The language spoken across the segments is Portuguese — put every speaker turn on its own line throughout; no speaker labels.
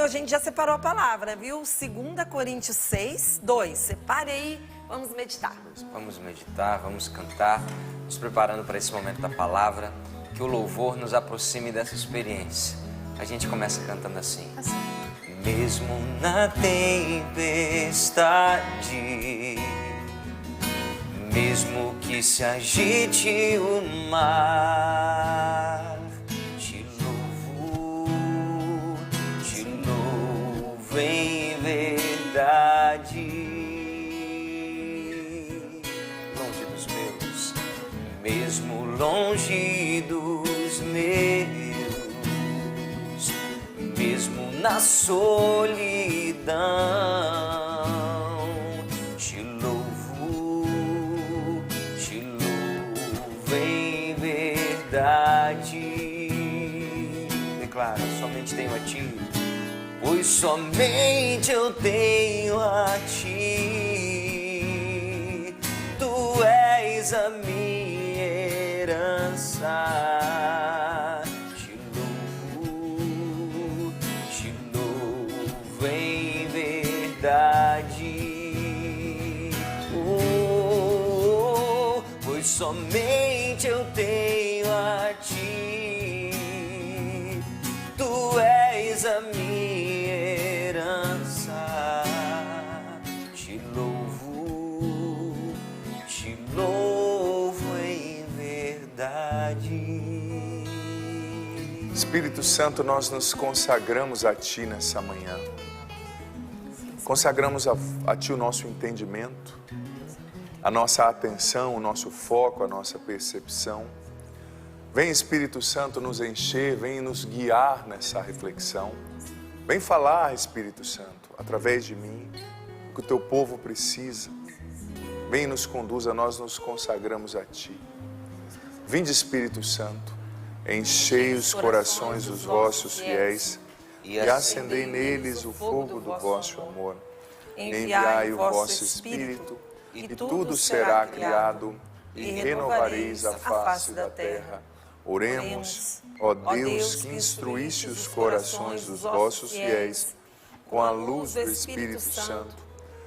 a gente já separou a palavra, viu? 2 Coríntios 6, 2. Separe aí, vamos meditar.
Vamos meditar, vamos cantar, nos preparando para esse momento da palavra, que o louvor nos aproxime dessa experiência. A gente começa cantando assim. Mesmo na tempestade, mesmo que se agite o mar, te louvo em verdade. Longe dos meus, mesmo longe dos meus, mesmo na solidão, te louvo em verdade. Declara, somente tenho a ti, pois somente eu tenho a ti. Tu és a minha herança. Te louvo em verdade. Pois somente eu tenho a ti. Tu és a minha herança. Te louvo em verdade.
Espírito Santo, nós nos consagramos a Ti nessa manhã. Consagramos a Ti o nosso entendimento, a nossa atenção, o nosso foco, a nossa percepção. Vem, Espírito Santo, nos encher, vem nos guiar nessa reflexão. Vem falar, Espírito Santo, através de mim, o que o Teu povo precisa. Vem e nos conduza, nós nos consagramos a Ti. Vinde, Espírito Santo, enchei os corações dos vossos fiéis e acendei neles o fogo do vosso amor. Enviai o vosso Espírito e tudo será criado e renovareis a face da terra. Oremos, ó Deus, que instruísse os corações dos vossos fiéis com a luz do Espírito Santo.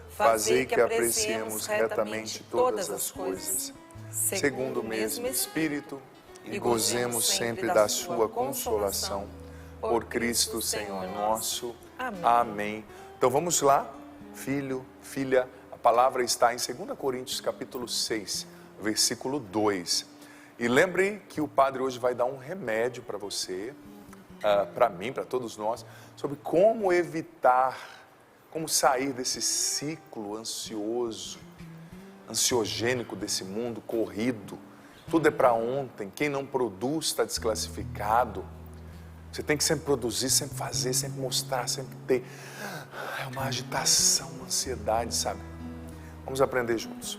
Fazei que apreciemos retamente todas as coisas, segundo o mesmo Espírito, e gozemos sempre da sua consolação. Por Cristo Senhor nosso. Amém. Então vamos lá, filho, filha, a palavra está em 2 Coríntios capítulo 6, versículo 2. E lembre que o padre hoje vai dar um remédio para você, para mim, para todos nós, sobre como evitar, como sair desse ciclo ansiogênico desse mundo corrido. Tudo é para ontem, quem não produz está desclassificado. Você tem que sempre produzir, sempre fazer, sempre mostrar, sempre ter. É uma agitação, uma ansiedade, sabe? Vamos aprender juntos.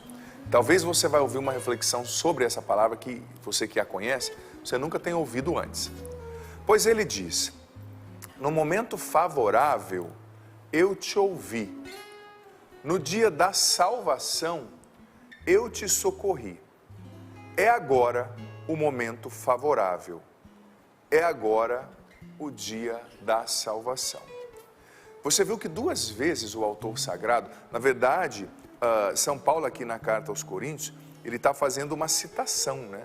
Talvez você vai ouvir uma reflexão sobre essa palavra que você que a conhece, você nunca tenha ouvido antes. Pois ele diz, no momento favorável, eu te ouvi. No dia da salvação, eu te socorri. É agora o momento favorável. É agora o dia da salvação. Você viu que 2 vezes o autor sagrado, na verdade, São Paulo aqui na carta aos Coríntios, ele está fazendo uma citação, né?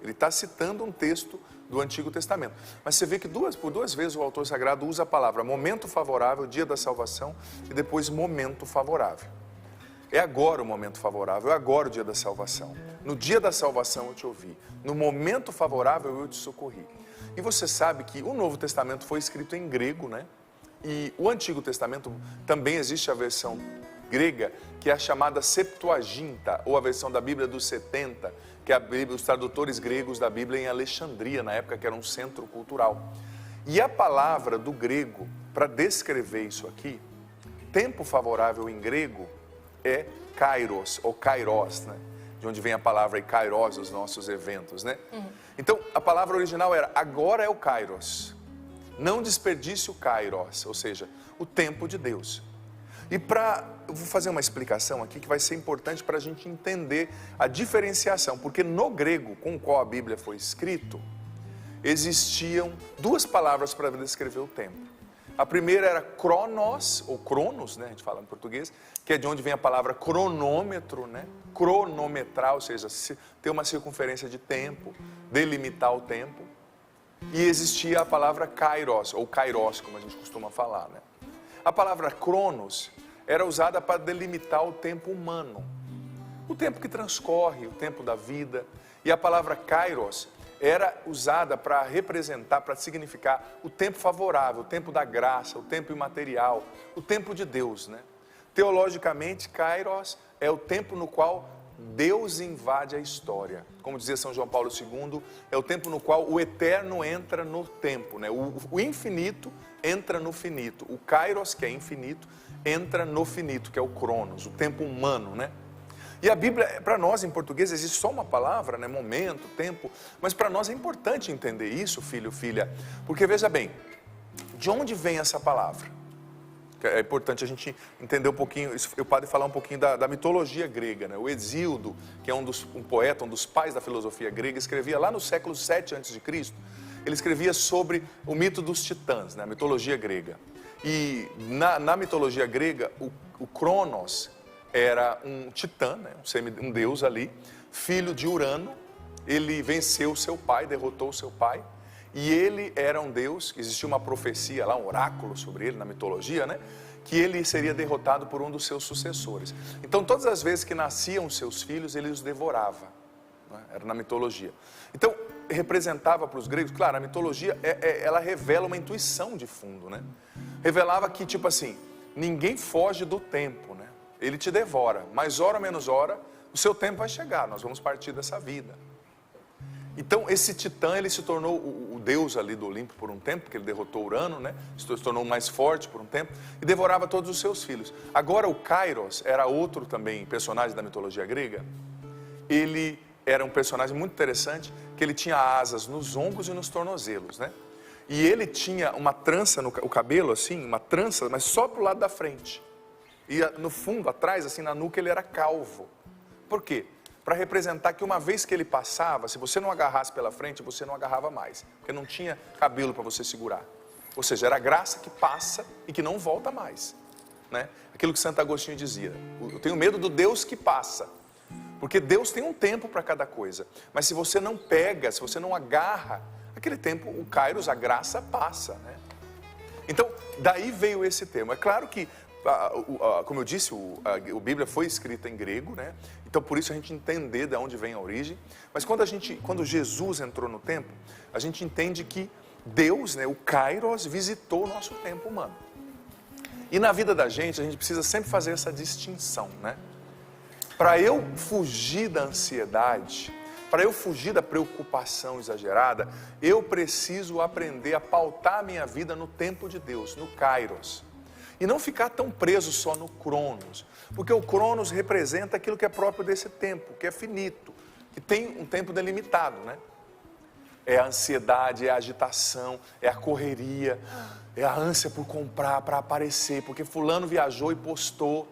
Ele está citando um texto do Antigo Testamento. Mas você vê que por duas vezes o autor sagrado usa a palavra momento favorável, dia da salvação, e depois momento favorável. É agora o momento favorável, é agora o dia da salvação. No dia da salvação eu te ouvi, no momento favorável eu te socorri. E você sabe que o Novo Testamento foi escrito em grego, né? E o Antigo Testamento também existe a versão grega, que é a chamada Septuaginta, ou a versão da Bíblia dos 70, que é os tradutores gregos da Bíblia em Alexandria, na época que era um centro cultural. E a palavra do grego, para descrever isso aqui, tempo favorável em grego, é kairos, ou kairos, né? De onde vem a palavra kairos, os nossos eventos, né? Então, a palavra original era, agora é o kairos. Não desperdice o kairos, ou seja, o tempo de Deus. E eu vou fazer uma explicação aqui que vai ser importante para a gente entender a diferenciação, porque no grego com o qual a Bíblia foi escrito, existiam 2 palavras para descrever o tempo. A primeira era cronos, ou cronos, né? A gente fala em português, que é de onde vem a palavra cronômetro, né? Cronometrar, ou seja, ter uma circunferência de tempo, delimitar o tempo. E existia a palavra kairos, ou kairos, como a gente costuma falar, né? A palavra cronos era usada para delimitar o tempo humano, o tempo que transcorre, o tempo da vida. E a palavra kairos era usada para representar, para significar o tempo favorável, o tempo da graça, o tempo imaterial, o tempo de Deus, né? Teologicamente, kairos é o tempo no qual Deus invade a história. Como dizia São João Paulo II, é o tempo no qual o eterno entra no tempo, né? O infinito entra no finito. O kairos, que é infinito, entra no finito, que é o cronos, o tempo humano, né? E a Bíblia, para nós em português, existe só uma palavra, né? Momento, tempo, mas para nós é importante entender isso, filho, filha, porque veja bem, de onde vem essa palavra? É importante a gente entender um pouquinho, eu posso falar um pouquinho da mitologia grega, né? O Hesíodo, que é um poeta, um dos pais da filosofia grega, escrevia lá no século 7 a.C., ele escrevia sobre o mito dos titãs, né? A mitologia grega. E na mitologia grega, o Cronos era um titã, né? Um deus ali, filho de Urano. Ele venceu o seu pai, derrotou o seu pai. E ele era um deus, existia uma profecia lá, um oráculo sobre ele na mitologia, né? Que ele seria derrotado por um dos seus sucessores. Então, todas as vezes que nasciam seus filhos, ele os devorava, né? Era na mitologia. Então, representava para os gregos, claro, a mitologia, ela revela uma intuição de fundo, né? Revelava que, tipo assim, ninguém foge do tempo, né? Ele te devora, mas hora ou menos hora, o seu tempo vai chegar, nós vamos partir dessa vida. Então, esse titã, ele se tornou o deus ali do Olimpo por um tempo, porque ele derrotou Urano, né? Se tornou mais forte por um tempo, e devorava todos os seus filhos. Agora, o Kairos era outro também personagem da mitologia grega. Ele era um personagem muito interessante, que ele tinha asas nos ombros e nos tornozelos, né? E ele tinha uma trança no cabelo, assim, uma trança, mas só pro lado da frente. E no fundo, atrás, assim, na nuca, ele era calvo. Por quê? Para representar que uma vez que ele passava, se você não agarrasse pela frente, você não agarrava mais, porque não tinha cabelo para você segurar. Ou seja, era a graça que passa e que não volta mais, né? Aquilo que Santo Agostinho dizia, eu tenho medo do Deus que passa, porque Deus tem um tempo para cada coisa, mas se você não pega, se você não agarra, aquele tempo, o kairos, a graça passa, né? Então, daí veio esse termo. É claro que, como eu disse, a Bíblia foi escrita em grego, né? Então, por isso a gente entender de onde vem a origem. Mas quando Jesus entrou no tempo, a gente entende que Deus, né, o Kairos, visitou o nosso tempo humano. E na vida da gente, a gente precisa sempre fazer essa distinção, né? Para eu fugir da ansiedade, para eu fugir da preocupação exagerada, eu preciso aprender a pautar a minha vida no tempo de Deus, no Kairos. E não ficar tão preso só no Cronos, porque o Cronos representa aquilo que é próprio desse tempo, que é finito, que tem um tempo delimitado, né? É a ansiedade, é a agitação, é a correria, é a ânsia por comprar, para aparecer, porque fulano viajou e postou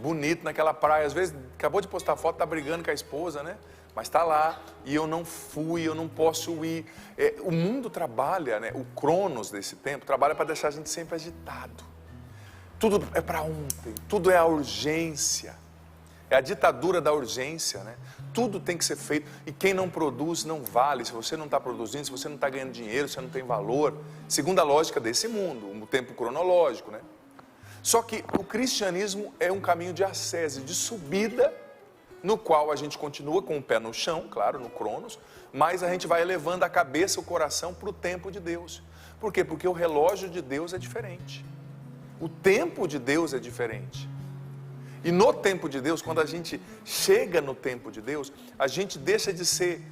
bonito naquela praia, às vezes acabou de postar foto, tá brigando com a esposa, né? Mas está lá, e eu não fui, eu não posso ir. O mundo trabalha, né? O Cronos desse tempo, trabalha para deixar a gente sempre agitado. Tudo é para ontem, tudo é a urgência, é a ditadura da urgência, né? Tudo tem que ser feito, e quem não produz não vale. Se você não está produzindo, se você não está ganhando dinheiro, você não tem valor, segundo a lógica desse mundo, o tempo cronológico, né? Só que o cristianismo é um caminho de ascese, de subida, no qual a gente continua com o pé no chão, claro, no Cronos, mas a gente vai elevando a cabeça, o coração para o tempo de Deus. Por quê? Porque o relógio de Deus é diferente. O tempo de Deus é diferente. E no tempo de Deus, quando a gente chega no tempo de Deus, a gente deixa de ser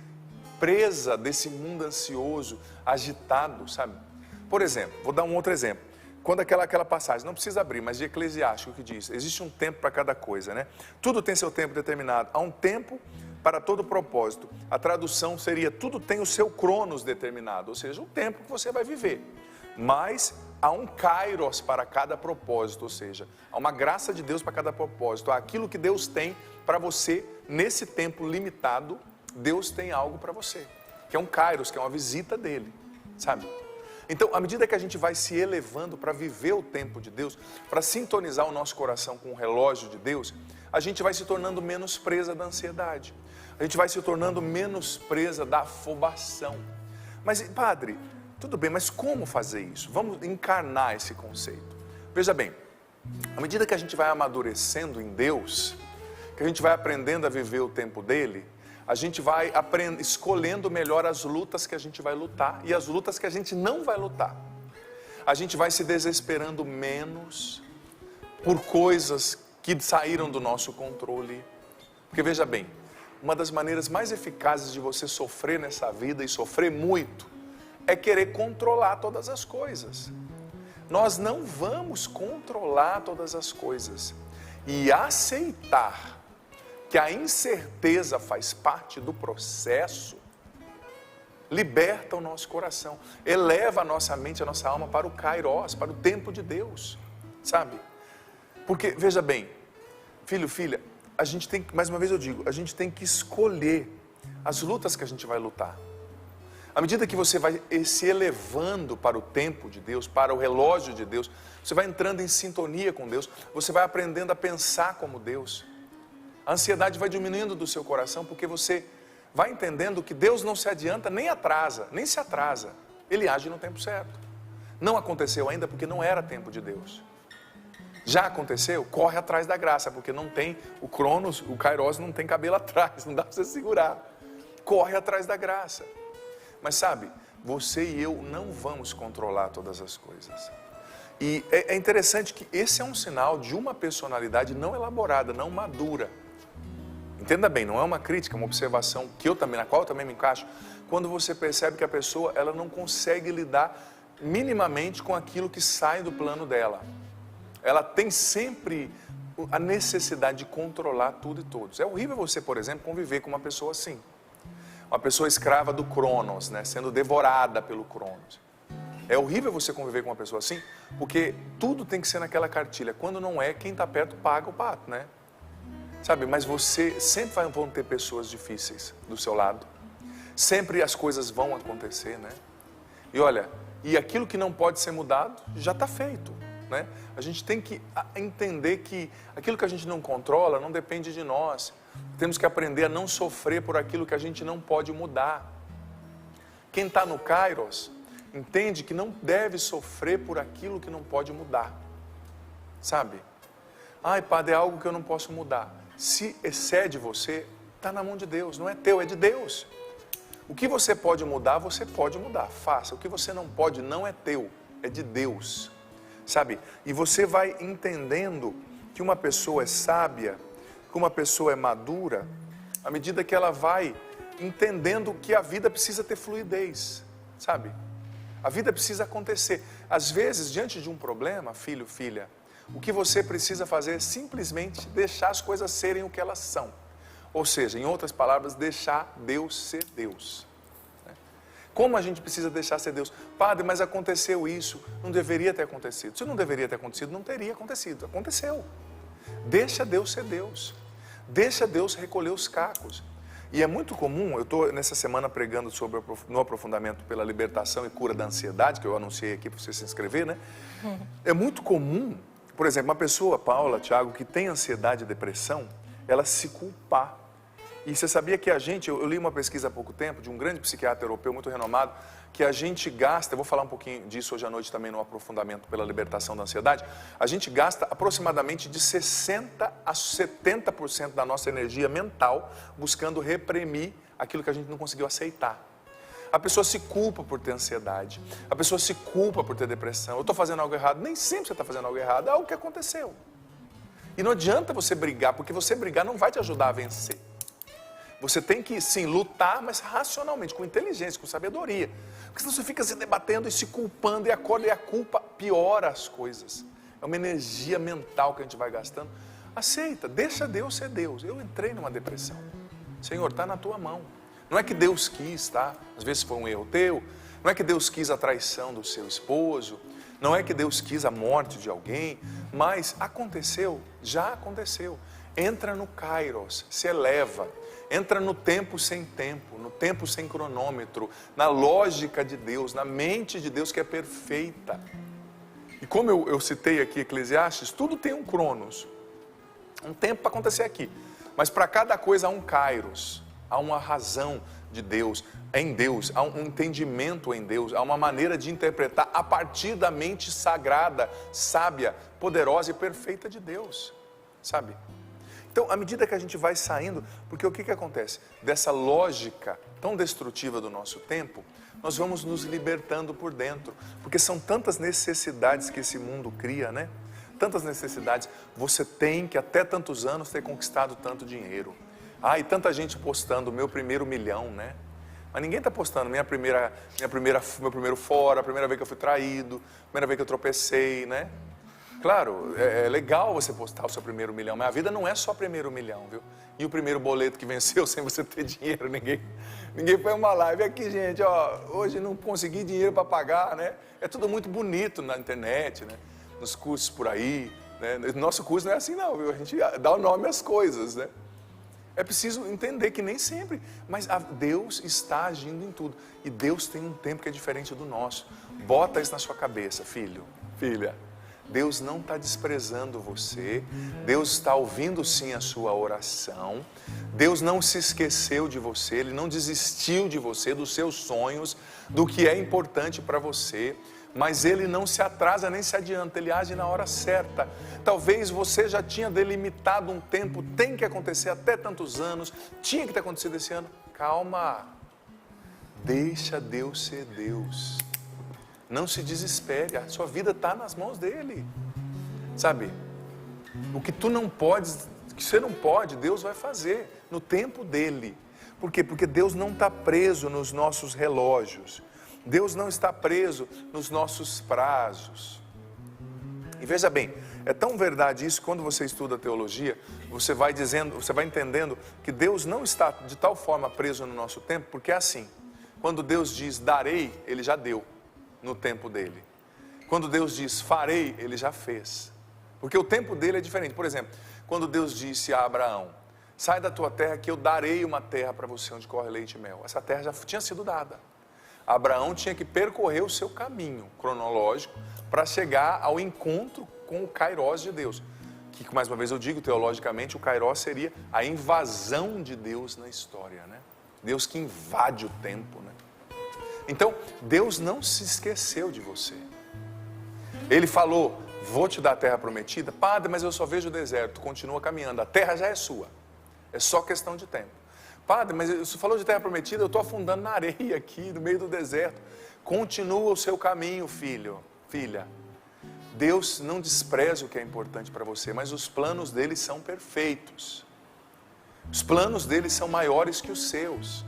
presa desse mundo ansioso, agitado, sabe? Por exemplo, vou dar um outro exemplo. Quando aquela passagem, não precisa abrir, mas de Eclesiástico que diz, existe um tempo para cada coisa, né? Tudo tem seu tempo determinado. Há um tempo para todo propósito. A tradução seria, tudo tem o seu cronos determinado, ou seja, o tempo que você vai viver. Mas há um kairos para cada propósito, ou seja, há uma graça de Deus para cada propósito. Há aquilo que Deus tem para você, nesse tempo limitado, Deus tem algo para você. Que é um kairos, que é uma visita dele, sabe? Então, à medida que a gente vai se elevando para viver o tempo de Deus, para sintonizar o nosso coração com o relógio de Deus, a gente vai se tornando menos presa da ansiedade. A gente vai se tornando menos presa da afobação. Mas, padre, tudo bem, mas como fazer isso? Vamos encarnar esse conceito. Veja bem, à medida que a gente vai amadurecendo em Deus, que a gente vai aprendendo a viver o tempo dele, a gente vai escolhendo melhor as lutas que a gente vai lutar e as lutas que a gente não vai lutar. A gente vai se desesperando menos por coisas que saíram do nosso controle. Porque veja bem, uma das maneiras mais eficazes de você sofrer nessa vida, e sofrer muito, é querer controlar todas as coisas. Nós não vamos controlar todas as coisas. E aceitar que a incerteza faz parte do processo, liberta o nosso coração, eleva a nossa mente, a nossa alma para o Kairos, para o tempo de Deus, sabe? Porque, veja bem, filho, filha, a gente tem, mais uma vez eu digo, a gente tem que escolher as lutas que a gente vai lutar. À medida que você vai se elevando para o tempo de Deus, para o relógio de Deus, você vai entrando em sintonia com Deus, você vai aprendendo a pensar como Deus. A ansiedade vai diminuindo do seu coração, porque você vai entendendo que Deus não se adianta, nem atrasa, nem se atrasa. Ele age no tempo certo. Não aconteceu ainda porque não era tempo de Deus. Já aconteceu? Corre atrás da graça, porque não tem, o Cronos, o Kairos não tem cabelo atrás, não dá para você segurar. Corre atrás da graça. Mas sabe, você e eu não vamos controlar todas as coisas. E é interessante que esse é um sinal de uma personalidade não elaborada, não madura. Entenda bem, não é uma crítica, é uma observação na qual eu também me encaixo. Quando você percebe que a pessoa ela não consegue lidar minimamente com aquilo que sai do plano dela. Ela tem sempre a necessidade de controlar tudo e todos. É horrível você, por exemplo, conviver com uma pessoa assim. Uma pessoa escrava do Cronos, né, sendo devorada pelo Cronos. É horrível você conviver com uma pessoa assim, porque tudo tem que ser naquela cartilha. Quando não é, quem está perto paga o pato, né? Sabe, mas você sempre vão ter pessoas difíceis do seu lado. Sempre as coisas vão acontecer, né? E olha, e aquilo que não pode ser mudado, já está feito, né? A gente tem que entender que aquilo que a gente não controla, não depende de nós. Temos que aprender a não sofrer por aquilo que a gente não pode mudar. Quem está no Kairos, entende que não deve sofrer por aquilo que não pode mudar. Sabe? Ai, padre, é algo que eu não posso mudar. Se excede você, está na mão de Deus, não é teu, é de Deus. O que você pode mudar, faça. O que você não pode, não é teu, é de Deus. Sabe? E você vai entendendo que uma pessoa é sábia, que uma pessoa é madura, à medida que ela vai entendendo que a vida precisa ter fluidez, sabe? A vida precisa acontecer. Às vezes, diante de um problema, filho, filha, o que você precisa fazer é simplesmente deixar as coisas serem o que elas são. Ou seja, em outras palavras, deixar Deus ser Deus. Como a gente precisa deixar ser Deus? Padre, mas aconteceu isso, não deveria ter acontecido. Se não deveria ter acontecido, não teria acontecido. Aconteceu. Deixa Deus ser Deus. Deixa Deus recolher os cacos. E é muito comum, eu estou nessa semana pregando no aprofundamento pela libertação e cura da ansiedade, que eu anunciei aqui para você se inscrever, né? É muito comum, por exemplo, uma pessoa, Paula, Thiago, que tem ansiedade e depressão, ela se culpar. E você sabia que eu li uma pesquisa há pouco tempo, de um grande psiquiatra europeu muito renomado, que a gente gasta, eu vou falar um pouquinho disso hoje à noite também no aprofundamento pela libertação da ansiedade, a gente gasta aproximadamente de 60% a 70% da nossa energia mental buscando reprimir aquilo que a gente não conseguiu aceitar. A pessoa se culpa por ter ansiedade, a pessoa se culpa por ter depressão. Eu estou fazendo algo errado, nem sempre você está fazendo algo errado, é algo que aconteceu. E não adianta você brigar, porque você brigar não vai te ajudar a vencer. Você tem que, sim, lutar, mas racionalmente, com inteligência, com sabedoria. Porque senão você fica se debatendo e se culpando, e a culpa piora as coisas. É uma energia mental que a gente vai gastando. Aceita, deixa Deus ser Deus. Eu entrei numa depressão. Senhor, está na tua mão. Não é que Deus quis, tá? Às vezes foi um erro teu. Não é que Deus quis a traição do seu esposo. Não é que Deus quis a morte de alguém. Mas aconteceu, já aconteceu. Entra no Kairos, se eleva. Entra no tempo sem tempo, no tempo sem cronômetro, na lógica de Deus, na mente de Deus que é perfeita. E como eu citei aqui Eclesiastes, tudo tem um cronos, um tempo para acontecer aqui. Mas para cada coisa há um kairos, há uma razão de Deus, em Deus, há um entendimento em Deus, há uma maneira de interpretar a partir da mente sagrada, sábia, poderosa e perfeita de Deus, sabe? Então, à medida que a gente vai saindo, porque o que acontece? Dessa lógica tão destrutiva do nosso tempo, nós vamos nos libertando por dentro, porque são tantas necessidades que esse mundo cria, né? Tantas necessidades, você tem que até tantos anos ter conquistado tanto dinheiro. Ah, e tanta gente postando meu primeiro milhão, né? Mas ninguém está postando meu primeiro fora, a primeira vez que eu fui traído, a primeira vez que eu tropecei, né? Claro, é legal você postar o seu primeiro milhão, mas a vida não é só primeiro milhão, viu? E o primeiro boleto que venceu sem você ter dinheiro, ninguém foi uma live aqui, gente, ó, hoje não consegui dinheiro para pagar, né? É tudo muito bonito na internet, né? Nos cursos por aí, né? Nosso curso não é assim não, viu? A gente dá o nome às coisas, né? É preciso entender que nem sempre, mas Deus está agindo em tudo. E Deus tem um tempo que é diferente do nosso. Bota isso na sua cabeça, filho, filha. Deus não está desprezando você. Deus está ouvindo sim a sua oração. Deus não se esqueceu de você. Ele não desistiu de você, dos seus sonhos, do que é importante para você. Mas Ele não se atrasa nem se adianta, Ele age na hora certa. Talvez você já tinha delimitado um tempo, tem que acontecer até tantos anos, tinha que ter acontecido esse ano. Calma, deixa Deus ser Deus. Não se desespere, a sua vida está nas mãos dEle. Sabe, o que tu não podes, que você não pode, Deus vai fazer no tempo dEle. Por quê? Porque Deus não está preso nos nossos relógios. Deus não está preso nos nossos prazos. E veja bem, é tão verdade isso, quando você estuda teologia, você vai entendendo que Deus não está de tal forma preso no nosso tempo, porque é assim, quando Deus diz darei, Ele já deu no tempo dele. Quando Deus diz farei, Ele já fez. Porque o tempo dele é diferente. Por exemplo, quando Deus disse a Abraão, sai da tua terra que eu darei uma terra para você onde corre leite e mel. Essa terra já tinha sido dada. Abraão tinha que percorrer o seu caminho cronológico para chegar ao encontro com o Kairós de Deus. Que, mais uma vez eu digo, teologicamente, o Kairós seria a invasão de Deus na história, né? Deus que invade o tempo, né? Então, Deus não se esqueceu de você. Ele falou, vou te dar a terra prometida. Padre, mas eu só vejo o deserto. Continua caminhando, a terra já é sua. É só questão de tempo. Padre, mas você falou de terra prometida, eu estou afundando na areia aqui, no meio do deserto. Continua o seu caminho, filho, filha. Deus não despreza o que é importante para você, mas os planos dele são perfeitos. Os planos dele são maiores que os seus.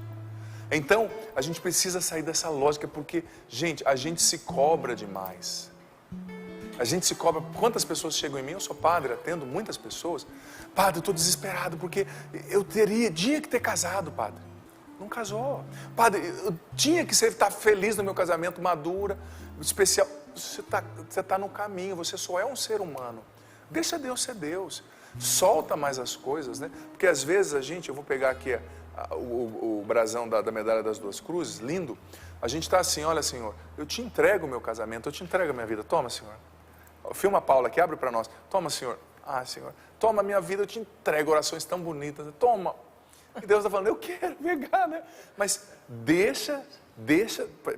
Então, a gente precisa sair dessa lógica, porque, gente, a gente se cobra demais. A gente se cobra. Quantas pessoas chegam em mim? Eu sou padre, atendo muitas pessoas. Padre, eu estou desesperado porque eu tinha que ter casado, padre. Não casou. Padre, eu tinha que estar feliz no meu casamento, madura, especial. Você tá no caminho, você só é um ser humano. Deixa Deus ser Deus. Solta mais as coisas, né? Porque às vezes eu vou pegar aqui o brasão da medalha das duas cruzes, lindo. A gente está assim, olha, Senhor, eu te entrego o meu casamento, eu te entrego a minha vida. Toma, Senhor. Filma a Paula aqui, abre para nós. Toma, Senhor. Ah, Senhor. Toma a minha vida, eu te entrego, orações tão bonitas. Toma. E Deus está falando, eu quero pegar, né? Mas deixa.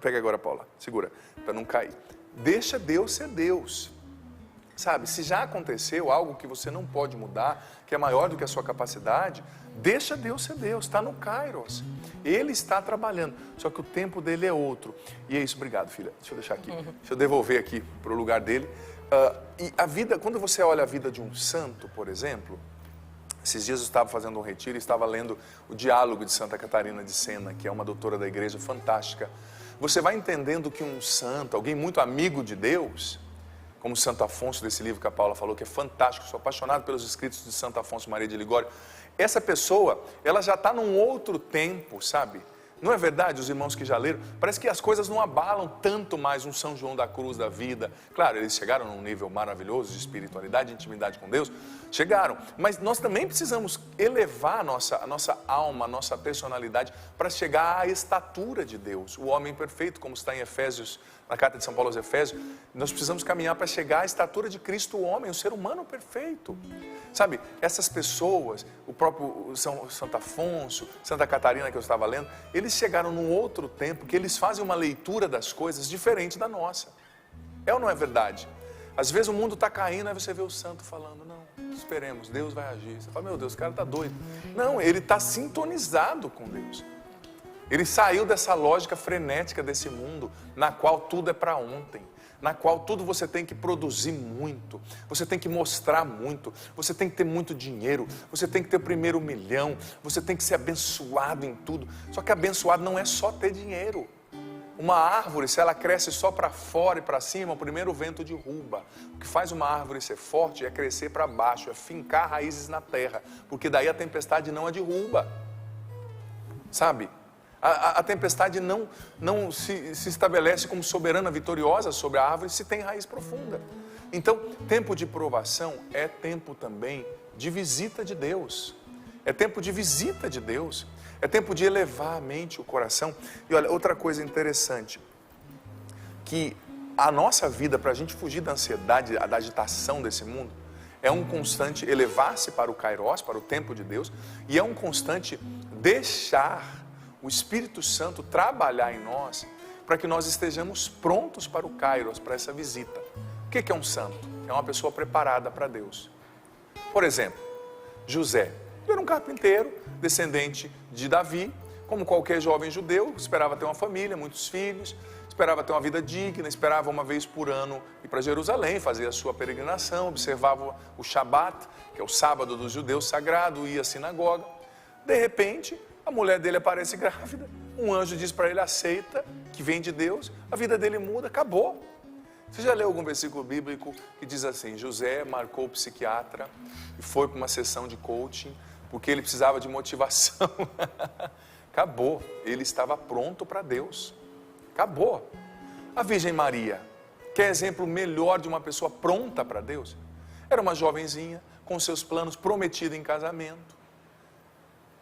Pega agora, Paula. Segura, para não cair. Deixa Deus ser Deus. Sabe, se já aconteceu algo que você não pode mudar, que é maior do que a sua capacidade, deixa Deus ser Deus, está no Kairos. Ele está trabalhando, só que o tempo dele é outro. E é isso, obrigado, filha. Deixa eu deixar aqui, deixa eu devolver aqui para o lugar dele. E a vida, quando você olha a vida de um santo, por exemplo, esses dias eu estava fazendo um retiro e estava lendo o Diálogo de Santa Catarina de Sena, que é uma doutora da igreja fantástica. Você vai entendendo que um santo, alguém muito amigo de Deus, como Santo Afonso, desse livro que a Paula falou, que é fantástico, sou apaixonado pelos escritos de Santo Afonso Maria de Ligório. Essa pessoa, ela já está num outro tempo, sabe? Não é verdade, os irmãos que já leram? Parece que as coisas não abalam tanto mais um São João da Cruz da vida. Claro, eles chegaram num nível maravilhoso de espiritualidade, de intimidade com Deus. Chegaram, mas nós também precisamos elevar a nossa alma, a nossa personalidade para chegar à estatura de Deus. O homem perfeito, como está em Efésios, na carta de São Paulo aos Efésios, nós precisamos caminhar para chegar à estatura de Cristo, o homem, o ser humano perfeito. Sabe, essas pessoas, o próprio Santo Afonso, Santa Catarina que eu estava lendo, eles chegaram num outro tempo que eles fazem uma leitura das coisas diferente da nossa. É ou não é verdade? Às vezes o mundo está caindo, aí você vê o santo falando, não, esperemos, Deus vai agir. Você fala, meu Deus, o cara está doido. Não, ele está sintonizado com Deus. Ele saiu dessa lógica frenética desse mundo, na qual tudo é para ontem, na qual tudo você tem que produzir muito, você tem que mostrar muito, você tem que ter muito dinheiro, você tem que ter o primeiro milhão, você tem que ser abençoado em tudo. Só que abençoado não é só ter dinheiro. Uma árvore, se ela cresce só para fora e para cima, o primeiro vento derruba. O que faz uma árvore ser forte é crescer para baixo, é fincar raízes na terra, porque daí a tempestade não a derruba. Sabe? A tempestade não se estabelece como soberana vitoriosa sobre a árvore se tem raiz profunda. Então, tempo de provação é tempo também de visita de Deus. É tempo de visita de Deus. É tempo de elevar a mente, o coração. E olha, outra coisa interessante, que a nossa vida, para a gente fugir da ansiedade, da agitação desse mundo, é um constante elevar-se para o Kairos, para o tempo de Deus, e é um constante deixar o Espírito Santo trabalhar em nós, para que nós estejamos prontos para o Kairos, para essa visita. O que é um santo? É uma pessoa preparada para Deus. Por exemplo, José. Ele era um carpinteiro, descendente de Davi, como qualquer jovem judeu, esperava ter uma família, muitos filhos, esperava ter uma vida digna, esperava uma vez por ano ir para Jerusalém, fazer a sua peregrinação, observava o Shabat, que é o sábado dos judeus sagrado, ia à sinagoga. De repente, a mulher dele aparece grávida, um anjo diz para ele, aceita, que vem de Deus, a vida dele muda, acabou. Você já leu algum versículo bíblico que diz assim, José marcou o psiquiatra e foi para uma sessão de coaching, porque ele precisava de motivação. Acabou, ele estava pronto para Deus. Acabou. A Virgem Maria, que é exemplo melhor de uma pessoa pronta para Deus, era uma jovenzinha com seus planos, prometida em casamento,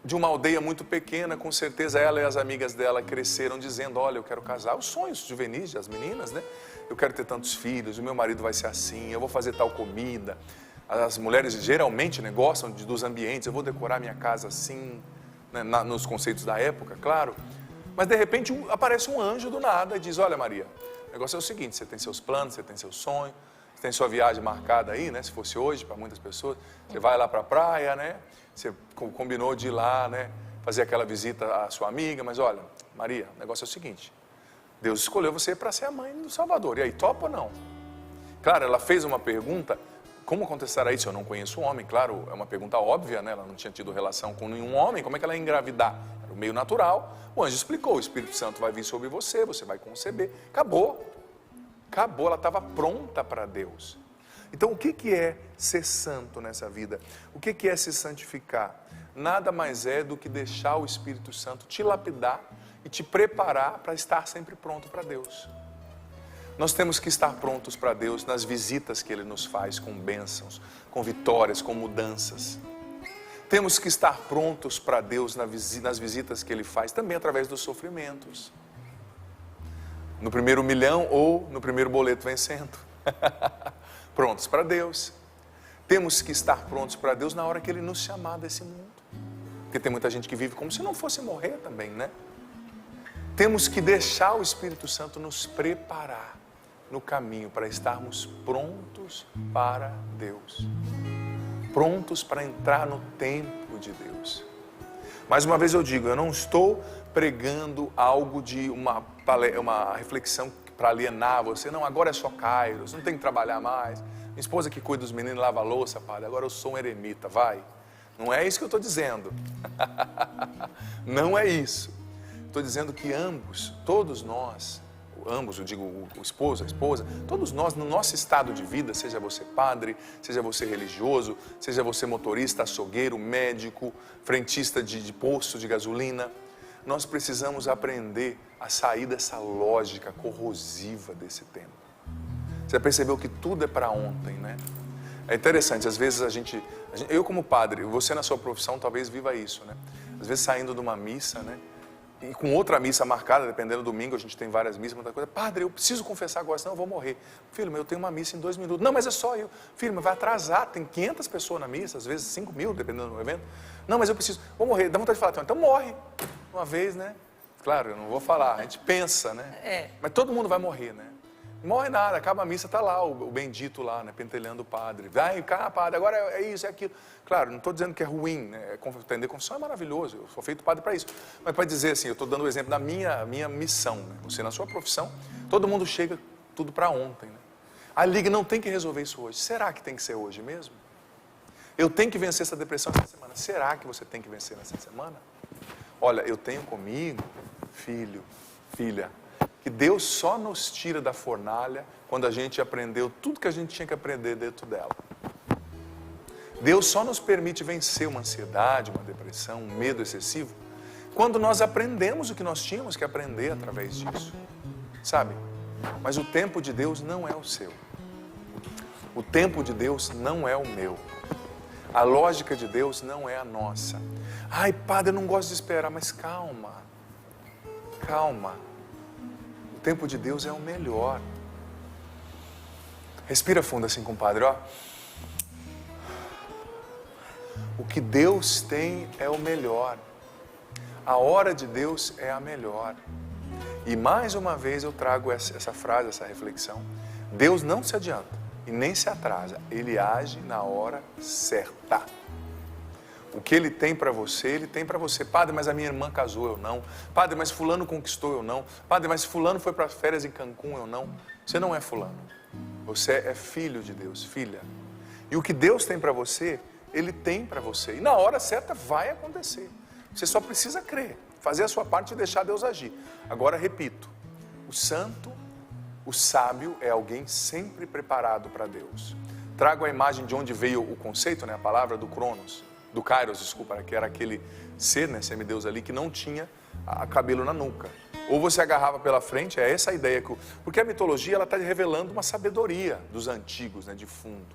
de uma aldeia muito pequena, com certeza ela e as amigas dela cresceram dizendo, olha, eu quero casar, os sonhos juvenis das meninas, né? Eu quero ter tantos filhos, o meu marido vai ser assim, eu vou fazer tal comida. As mulheres geralmente gostam dos ambientes, eu vou decorar minha casa assim, né, nos conceitos da época, claro. Mas de repente aparece um anjo do nada e diz, olha Maria, o negócio é o seguinte, você tem seus planos, você tem seu sonho, você tem sua viagem marcada aí, né? Se fosse hoje, para muitas pessoas, você vai lá para a praia, né? Você combinou de ir lá, né? Fazer aquela visita à sua amiga, mas olha, Maria, o negócio é o seguinte, Deus escolheu você para ser a mãe do Salvador, e aí topa ou não? Claro, ela fez uma pergunta, como acontecerá isso? Eu não conheço o homem, claro, é uma pergunta óbvia, né? Ela não tinha tido relação com nenhum homem, como é que ela ia engravidar? Era o meio natural. O anjo explicou, o Espírito Santo vai vir sobre você, você vai conceber. Acabou. Acabou, ela estava pronta para Deus. Então, o que é ser santo nessa vida? O que é se santificar? Nada mais é do que deixar o Espírito Santo te lapidar e te preparar para estar sempre pronto para Deus. Nós temos que estar prontos para Deus nas visitas que Ele nos faz, com bênçãos, com vitórias, com mudanças. Temos que estar prontos para Deus nas visitas que Ele faz, também através dos sofrimentos. No primeiro milhão ou no primeiro boleto vencendo. Prontos para Deus. Temos que estar prontos para Deus na hora que Ele nos chamar desse mundo. Porque tem muita gente que vive como se não fosse morrer também, né? Temos que deixar o Espírito Santo nos preparar no caminho para estarmos prontos para Deus. Prontos para entrar no tempo de Deus. Mais uma vez eu digo, eu não estou pregando algo de uma reflexão para alienar você. Não, agora é só Kairos, não tem que trabalhar mais. Minha esposa que cuida dos meninos lava a louça, padre, agora eu sou um eremita, vai. Não é isso que eu estou dizendo. Não é isso. Estou dizendo que ambos, todos nós, ambos, eu digo o esposo, a esposa, todos nós, no nosso estado de vida, seja você padre, seja você religioso, seja você motorista, açougueiro, médico, frentista de posto de gasolina, nós precisamos aprender a sair dessa lógica corrosiva desse tempo. Você percebeu que tudo é para ontem, né? É interessante, às vezes eu como padre, você na sua profissão talvez viva isso, né? Às vezes saindo de uma missa, né? E com outra missa marcada, dependendo do domingo, a gente tem várias missas, muita coisa. Padre, eu preciso confessar agora, senão eu vou morrer. Filho, mas eu tenho uma missa em 2 minutos. Não, mas é só eu. Filho, mas vai atrasar, tem 500 pessoas na missa, às vezes 5 mil, dependendo do evento. Não, mas eu preciso, vou morrer. Dá vontade de falar, então morre. Uma vez, né? Claro, eu não vou falar, a gente pensa, né? Mas todo mundo vai morrer, né? Não morre nada, acaba a missa, tá lá o bendito lá, né, pentelhando o padre. Vai cá, padre, agora é isso, é aquilo. Claro, não estou dizendo que é ruim, né? Entender confissão é maravilhoso, eu sou feito padre para isso. Mas para dizer assim, eu estou dando o exemplo da minha missão, né? Você na sua profissão, todo mundo chega tudo para ontem, né? A Liga não tem que resolver isso hoje. Será que tem que ser hoje mesmo? Eu tenho que vencer essa depressão essa semana. Será que você tem que vencer nessa semana? Olha, eu tenho comigo, filho, filha, que Deus só nos tira da fornalha quando a gente aprendeu tudo que a gente tinha que aprender dentro dela. Deus só nos permite vencer uma ansiedade, uma depressão, um medo excessivo, quando nós aprendemos o que nós tínhamos que aprender através disso. Sabe? Mas o tempo de Deus não é o seu. O tempo de Deus não é o meu. A lógica de Deus não é a nossa. Ai, padre, eu não gosto de esperar, mas calma. Calma. O tempo de Deus é o melhor. Respira fundo assim, compadre, ó. O que Deus tem é o melhor. A hora de Deus é a melhor. E mais uma vez eu trago essa frase, essa reflexão. Deus não se adianta e nem se atrasa. Ele age na hora certa. O que Ele tem para você, Ele tem para você. Padre, mas a minha irmã casou, eu não. Padre, mas fulano conquistou, eu não. Padre, mas fulano foi para férias em Cancún, eu não. Você não é fulano. Você é filho de Deus, filha. E o que Deus tem para você, Ele tem para você. E na hora certa vai acontecer. Você só precisa crer, fazer a sua parte e deixar Deus agir. Agora, repito, o santo, o sábio é alguém sempre preparado para Deus. Trago a imagem de onde veio o conceito, né, a palavra do Cronos, do Kairos, desculpa, que era aquele ser, né, semideus ali, que não tinha cabelo na nuca. Ou você agarrava pela frente, é essa a ideia. Porque a mitologia está revelando uma sabedoria dos antigos, né, de fundo.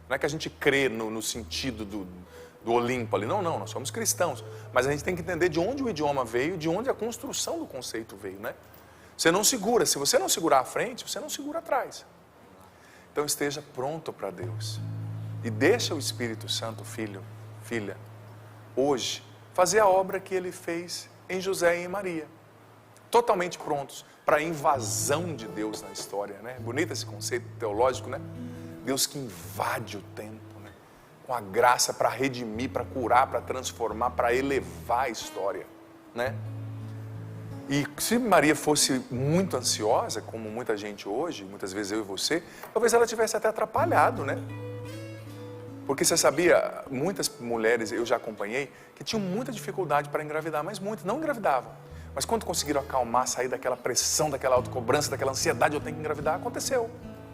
Não é que a gente crê no sentido do Olimpo ali. Não, nós somos cristãos. Mas a gente tem que entender de onde o idioma veio, de onde a construção do conceito veio, né? Você não segura. Se você não segurar à frente, você não segura atrás. Então esteja pronto para Deus. E deixa o Espírito Santo, filho, filha, hoje, fazer a obra que Ele fez em José e em Maria. Totalmente prontos para a invasão de Deus na história, né? Bonito esse conceito teológico, né? Deus que invade o tempo, né? Com a graça para redimir, para curar, para transformar, para elevar a história, né? E se Maria fosse muito ansiosa, como muita gente hoje, muitas vezes eu e você, talvez ela tivesse até atrapalhado, né? Porque você sabia, muitas mulheres eu já acompanhei, que tinham muita dificuldade para engravidar, mas muitas não engravidavam. Mas quando conseguiram acalmar, sair daquela pressão, daquela autocobrança, daquela ansiedade, eu tenho que engravidar, aconteceu,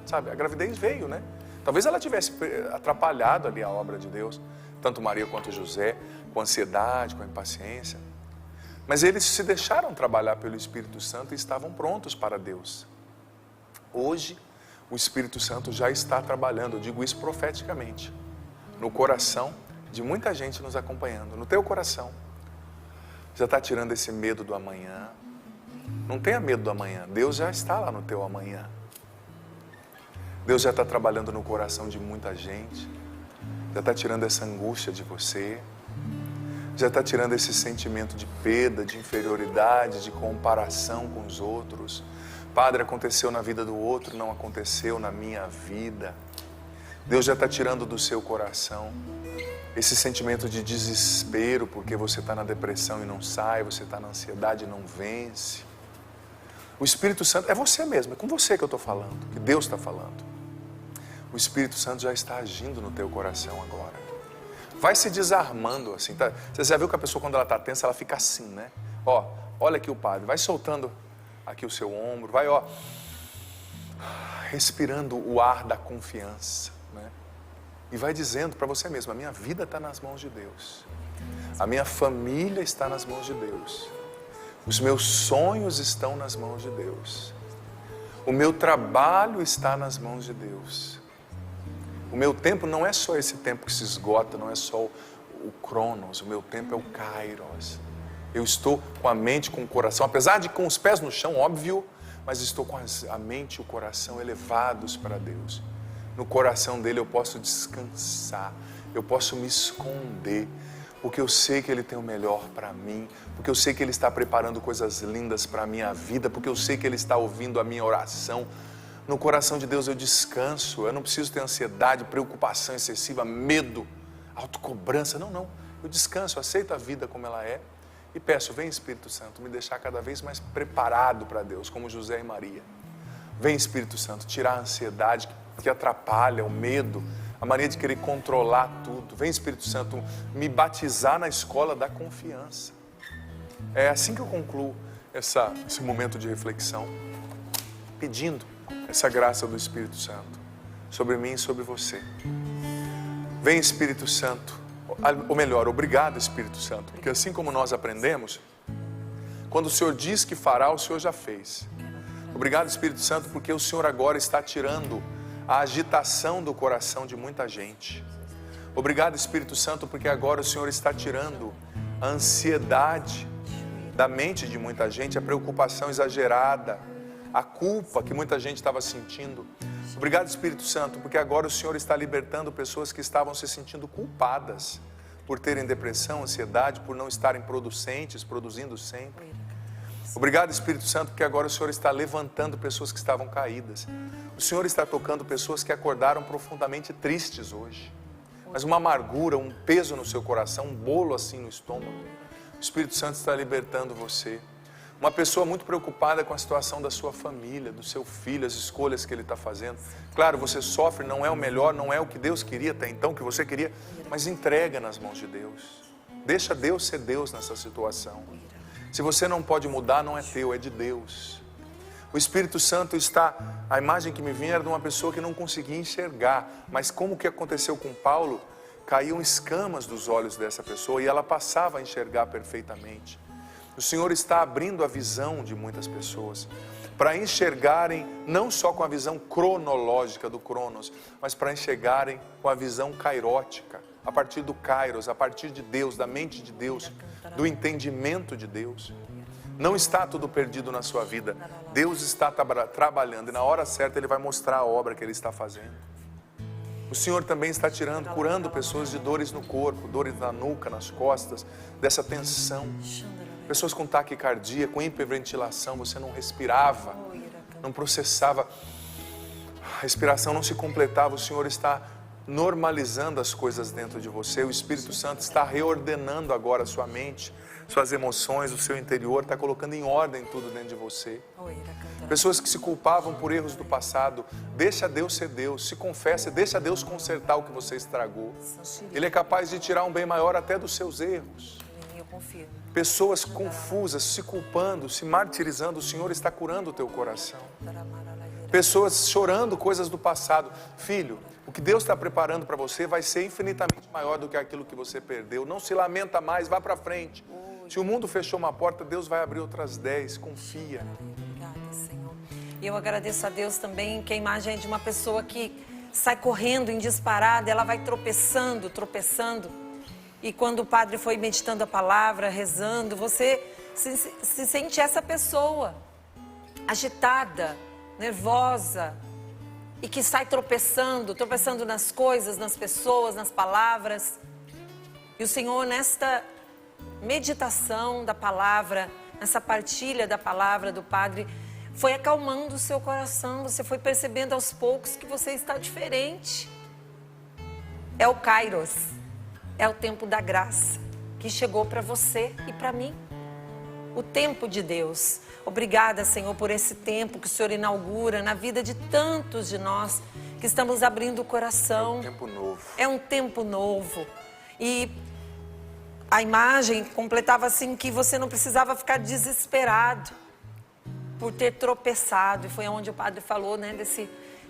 sabe? A gravidez veio, né? Talvez ela tivesse atrapalhado ali a obra de Deus, tanto Maria quanto José, com a ansiedade, com a impaciência. Mas eles se deixaram trabalhar pelo Espírito Santo e estavam prontos para Deus. Hoje, o Espírito Santo já está trabalhando, eu digo isso profeticamente, no coração de muita gente nos acompanhando, no teu coração. Já está tirando esse medo do amanhã. Não tenha medo do amanhã, Deus já está lá no teu amanhã. Deus já está trabalhando no coração de muita gente, já está tirando essa angústia de você, já está tirando esse sentimento de perda, de inferioridade, de comparação com os outros. Padre, aconteceu na vida do outro, não aconteceu na minha vida. Deus já está tirando do seu coração esse sentimento de desespero, porque você está na depressão e não sai, você está na ansiedade e não vence. O Espírito Santo, é você mesmo, é com você que eu estou falando, que Deus está falando. O Espírito Santo já está agindo no teu coração agora. Vai se desarmando assim, tá? Você já viu que a pessoa quando ela está tensa, ela fica assim, né? Ó, olha aqui o padre, vai soltando aqui o seu ombro, vai, ó, respirando o ar da confiança, né? E vai dizendo para você mesmo, a minha vida está nas mãos de Deus. A minha família está nas mãos de Deus. Os meus sonhos estão nas mãos de Deus. O meu trabalho está nas mãos de Deus. O meu tempo não é só esse tempo que se esgota, não é só o Cronos, o meu tempo é o Kairos. Eu estou com a mente, com o coração, apesar de com os pés no chão, óbvio, mas estou com a mente e o coração elevados para Deus. No coração dele eu posso descansar, eu posso me esconder, porque eu sei que ele tem o melhor para mim, porque eu sei que ele está preparando coisas lindas para a minha vida, porque eu sei que ele está ouvindo a minha oração. No coração de Deus eu descanso, eu não preciso ter ansiedade, preocupação excessiva, medo, autocobrança, não. Eu descanso, aceito a vida como ela é e peço, vem Espírito Santo, me deixar cada vez mais preparado para Deus, como José e Maria. Vem Espírito Santo, tirar a ansiedade que atrapalha, o medo, a mania de querer controlar tudo. Vem Espírito Santo, me batizar na escola da confiança. É assim que eu concluo esse momento de reflexão, pedindo essa graça do Espírito Santo sobre mim e sobre você. Vem Espírito Santo, ou melhor, obrigado Espírito Santo, porque assim como nós aprendemos, quando o Senhor diz que fará, o Senhor já fez. Obrigado Espírito Santo, porque o Senhor agora está tirando a agitação do coração de muita gente. Obrigado Espírito Santo, porque agora o Senhor está tirando a ansiedade da mente de muita gente, a preocupação exagerada, a culpa que muita gente estava sentindo. Obrigado Espírito Santo, porque agora o Senhor está libertando pessoas que estavam se sentindo culpadas por terem depressão, ansiedade, por não estarem produzindo sempre. Obrigado Espírito Santo, porque agora o Senhor está levantando pessoas que estavam caídas. O Senhor está tocando pessoas que acordaram profundamente tristes hoje, mas uma amargura, um peso no seu coração, um bolo assim no estômago. O Espírito Santo está libertando você. Uma pessoa muito preocupada com a situação da sua família, do seu filho, as escolhas que ele está fazendo. Claro, você sofre, não é o melhor, não é o que Deus queria até então, que você queria, mas entrega nas mãos de Deus. Deixa Deus ser Deus nessa situação. Se você não pode mudar, não é teu, é de Deus. O Espírito Santo está, a imagem que me vinha era de uma pessoa que não conseguia enxergar, mas como que aconteceu com Paulo, caíam escamas dos olhos dessa pessoa e ela passava a enxergar perfeitamente. O Senhor está abrindo a visão de muitas pessoas, para enxergarem não só com a visão cronológica do Cronos, mas para enxergarem com a visão kairótica, a partir do Kairos, a partir de Deus, da mente de Deus, do entendimento de Deus. Não está tudo perdido na sua vida. Deus está trabalhando e na hora certa Ele vai mostrar a obra que Ele está fazendo. O Senhor também está curando pessoas de dores no corpo, dores na nuca, nas costas, dessa tensão. Pessoas com taquicardia, com hiperventilação, você não respirava, não processava, a respiração não se completava. O Senhor está normalizando as coisas dentro de você. O Espírito Santo está reordenando agora a sua mente, suas emoções, o seu interior, está colocando em ordem tudo dentro de você. Pessoas que se culpavam por erros do passado, deixa Deus ser Deus, se confessa, deixa Deus consertar o que você estragou. Ele é capaz de tirar um bem maior até dos seus erros. Pessoas confusas, se culpando, se martirizando, o Senhor está curando o teu coração. Pessoas chorando coisas do passado. Filho, o que Deus está preparando para você vai ser infinitamente maior do que aquilo que você perdeu. Não se lamenta mais, vá para frente. Se o mundo fechou uma porta, Deus vai abrir outras 10, confia.
Obrigada, Senhor. E eu agradeço a Deus também, que a imagem é de uma pessoa que sai correndo em disparada, ela vai tropeçando. E quando o padre foi meditando a palavra, rezando, você se sente essa pessoa agitada, nervosa, e que sai tropeçando nas coisas, nas pessoas, nas palavras. E o Senhor, nesta meditação da palavra, nessa partilha da palavra do Padre, foi acalmando o seu coração. Você foi percebendo aos poucos que você está diferente. É o Kairos, é o tempo da graça que chegou para você e para mim. O tempo de Deus. Obrigada, Senhor, por esse tempo que o Senhor inaugura na vida de tantos de nós que estamos abrindo o coração.
É um tempo novo.
É um tempo novo. E a imagem completava assim que você não precisava ficar desesperado por ter tropeçado. E foi onde o padre falou, né,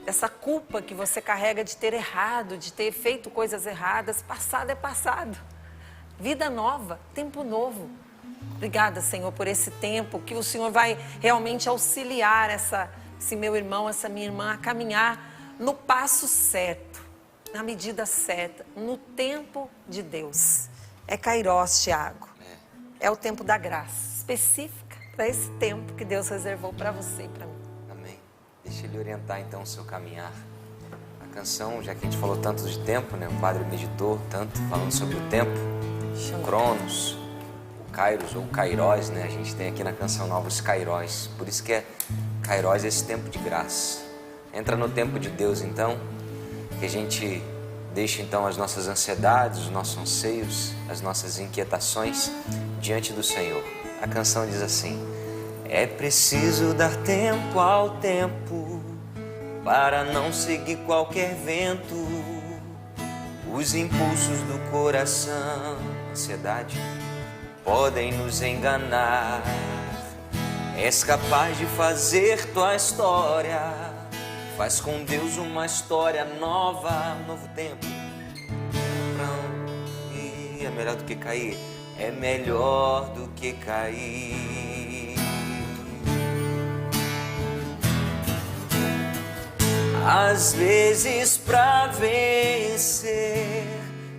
dessa culpa que você carrega de ter errado, de ter feito coisas erradas. Passado é passado. Vida nova, tempo novo. Obrigada, Senhor, por esse tempo que o Senhor vai realmente auxiliar esse meu irmão, essa minha irmã a caminhar no passo certo, na medida certa, no tempo de Deus. É Kairós, Tiago. É o tempo da graça específica para esse tempo que Deus reservou para você e para mim.
Amém. Deixa Ele orientar então o seu caminhar. A canção, já que a gente falou tanto de tempo, né? O padre meditou tanto falando sobre o tempo, o Cronos, o Kairos ou Kairós, né? A gente tem aqui na canção nova os Kairós. Por isso que é Kairós, esse tempo de graça. Entra no tempo de Deus então, que a gente deixe então as nossas ansiedades, os nossos anseios, as nossas inquietações diante do Senhor. A canção diz assim: é preciso dar tempo ao tempo para não seguir qualquer vento. Os impulsos do coração, ansiedade, podem nos enganar. És capaz de fazer tua história. Faz com Deus uma história nova, um novo tempo. E é melhor do que cair. É melhor do que cair. Às vezes pra vencer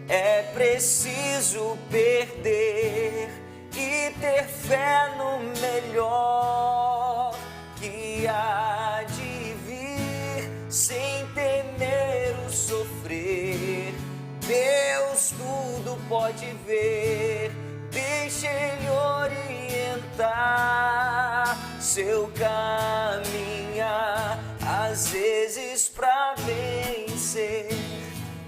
é preciso perder e ter fé no melhor que há de vir, sem temer o sofrer. Deus tudo pode ver, deixa Ele orientar seu caminhar. Às vezes pra vencer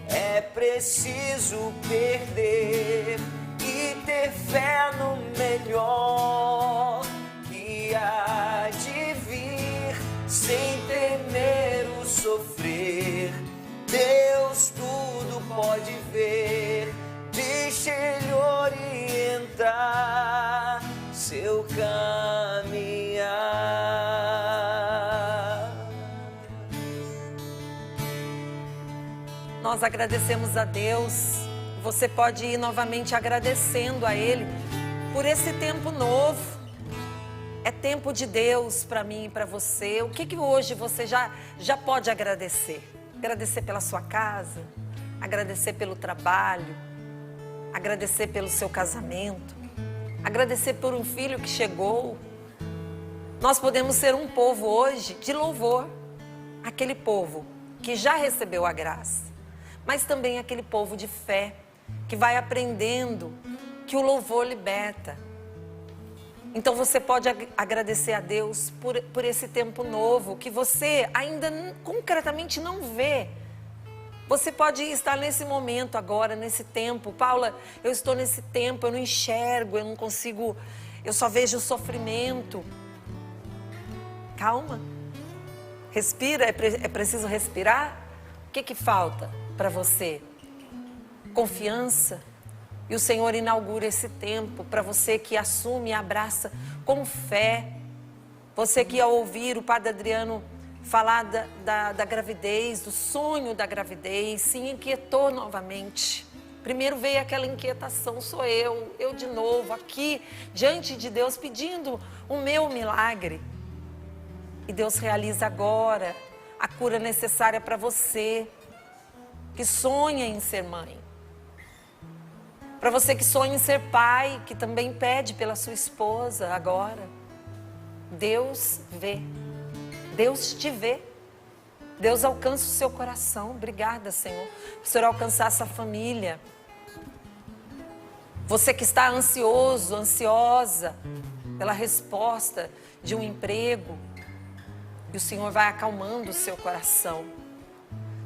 é preciso perder e ter fé no melhor que há de vir, sem temer o sofrer. Deus tudo pode ver, deixa Ele orientar seu caminhar.
Nós agradecemos a Deus. Você pode ir novamente agradecendo a Ele por esse tempo novo. É tempo de Deus para mim e para você. O que hoje você já pode agradecer? Agradecer pela sua casa, agradecer pelo trabalho, agradecer pelo seu casamento, agradecer por um filho que chegou. Nós podemos ser um povo hoje de louvor, aquele povo que já recebeu a graça, mas também aquele povo de fé, que vai aprendendo que o louvor liberta. Então você pode agradecer a Deus por esse tempo novo, que você ainda concretamente não vê. Você pode estar nesse momento agora, nesse tempo. Paula, eu estou nesse tempo, eu não enxergo, eu não consigo, eu só vejo o sofrimento. Calma, respira, é preciso respirar. O que falta para você? Confiança. E o Senhor inaugura esse tempo para você que assume e abraça com fé. Você que ao ouvir o Padre Adriano falar da gravidez, do sonho da gravidez, se inquietou novamente. Primeiro veio aquela inquietação, sou eu de novo aqui diante de Deus pedindo o meu milagre. E Deus realiza agora a cura necessária para você que sonha em ser mãe. Para você que sonha em ser pai, que também pede pela sua esposa agora. Deus vê. Deus te vê. Deus alcança o seu coração. Obrigada, Senhor, por Senhor alcançar essa família. Você que está ansioso, ansiosa pela resposta de um emprego, e o Senhor vai acalmando o seu coração.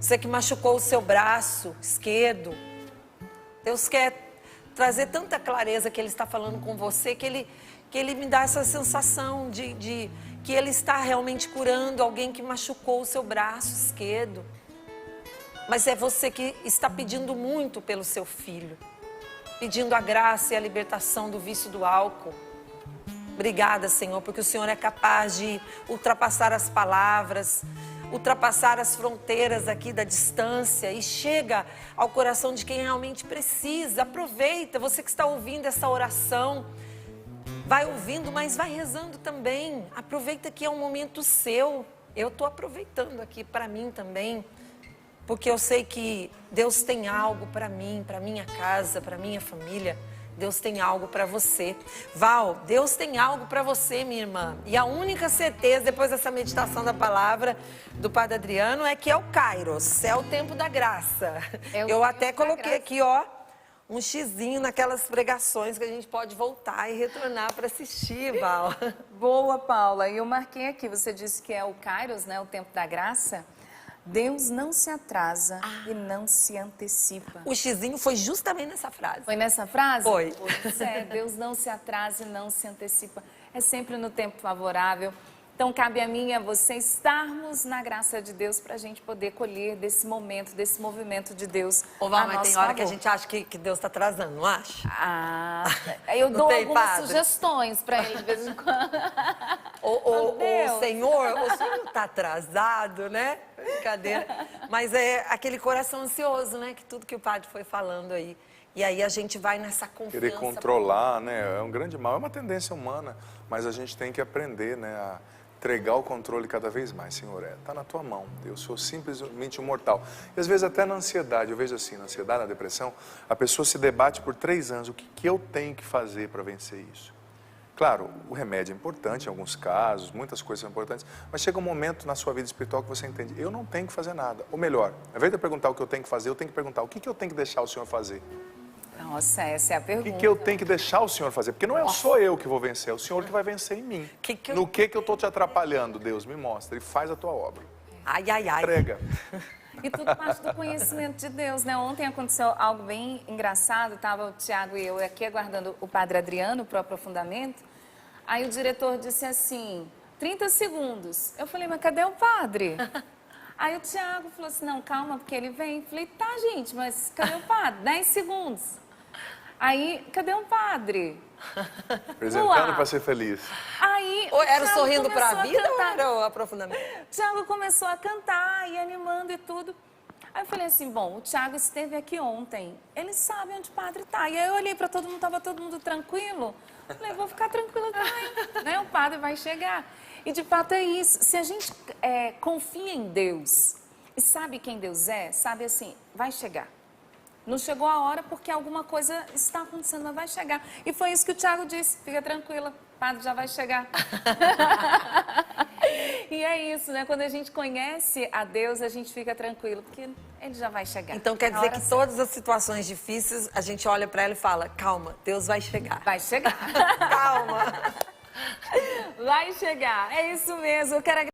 Você que machucou o seu braço esquerdo, Deus quer trazer tanta clareza que Ele está falando com você, que Ele me dá essa sensação de que Ele está realmente curando alguém que machucou o seu braço esquerdo. Mas é você que está pedindo muito pelo seu filho, pedindo a graça e a libertação do vício do álcool. Obrigada, Senhor, porque o Senhor é capaz de ultrapassar as palavras, ultrapassar as fronteiras aqui da distância e chega ao coração de quem realmente precisa. Aproveita, você que está ouvindo essa oração, Vai ouvindo, mas vai rezando também. Aproveita que é um momento seu. Eu estou aproveitando aqui para mim também, porque eu sei que Deus tem algo para mim, para minha casa, para minha família. Deus tem algo para você. Val, Deus tem algo para você, minha irmã. E a única certeza, depois dessa meditação da palavra do Padre Adriano, é que é o Kairos, é o tempo da graça. Eu até coloquei aqui, ó, um xizinho naquelas pregações que a gente pode voltar e retornar para assistir, Val.
Boa, Paula. E eu marquei aqui, você disse que é o Kairos, né, o tempo da graça. Deus não se atrasa e não se antecipa.
O xizinho foi justamente nessa frase.
Foi nessa frase?
Foi.
Pois é, Deus não se atrasa e não se antecipa. É sempre no tempo favorável. Então, cabe a mim e a você estarmos na graça de Deus para a gente poder colher desse momento, desse movimento de Deus.
Ô, Val, mas tem hora que a gente acha que Deus está atrasando, não acha?
Ah, eu dou algumas sugestões para ele de vez em quando.
O Senhor está atrasado, né? Brincadeira. Mas é aquele coração ansioso, né? Que tudo que o padre foi falando aí. E aí a gente vai nessa confiança.
Querer controlar, né? É um grande mal, é uma tendência humana, mas a gente tem que aprender, né? A entregar o controle cada vez mais, Senhor. Está na tua mão. Eu sou simplesmente um mortal. E às vezes até na ansiedade, eu vejo assim, na ansiedade, na depressão, a pessoa se debate por 3 anos. O que eu tenho que fazer para vencer isso? Claro, o remédio é importante em alguns casos, muitas coisas são importantes, mas chega um momento na sua vida espiritual que você entende, eu não tenho que fazer nada. Ou melhor, ao invés de eu perguntar o que eu tenho que fazer, eu tenho que perguntar o que eu tenho que deixar o Senhor fazer.
Nossa, essa é a pergunta.
O que eu tenho que deixar o Senhor fazer? Porque não é só eu que vou vencer, é o Senhor que vai vencer em mim. No que eu estou te atrapalhando, Deus? Me mostra e faz a tua obra.
Ai, ai, ai.
Prega.
E tudo parte do conhecimento de Deus, né? Ontem aconteceu algo bem engraçado, estava o Tiago e eu aqui aguardando o Padre Adriano para o aprofundamento. Aí o diretor disse assim, 30 segundos. Eu falei, mas cadê o padre? Aí o Tiago falou assim, não, calma, porque ele vem. Eu falei, tá, gente, mas cadê o padre? 10 segundos. Aí, cadê o padre?
Apresentando para ser feliz.
Aí,
era o sorrindo para a vida ou era o aprofundamento?
O Tiago começou a cantar e animando e tudo. Aí eu falei assim, bom, o Tiago esteve aqui ontem, ele sabe onde o padre está. E aí eu olhei para todo mundo, estava todo mundo tranquilo. Falei, vou ficar tranquila também, né? O padre vai chegar. E de fato é isso, se a gente confia em Deus e sabe quem Deus é, sabe assim, vai chegar. Não chegou a hora porque alguma coisa está acontecendo, mas vai chegar. E foi isso que o Tiago disse, fica tranquila, o padre já vai chegar. E é isso, né? Quando a gente conhece a Deus, a gente fica tranquilo, porque ele já vai chegar.
Então quer dizer que todas as situações difíceis, a gente olha para ela e fala, calma, Deus vai chegar.
Vai chegar.
Calma.
Vai chegar, é isso mesmo. Eu quero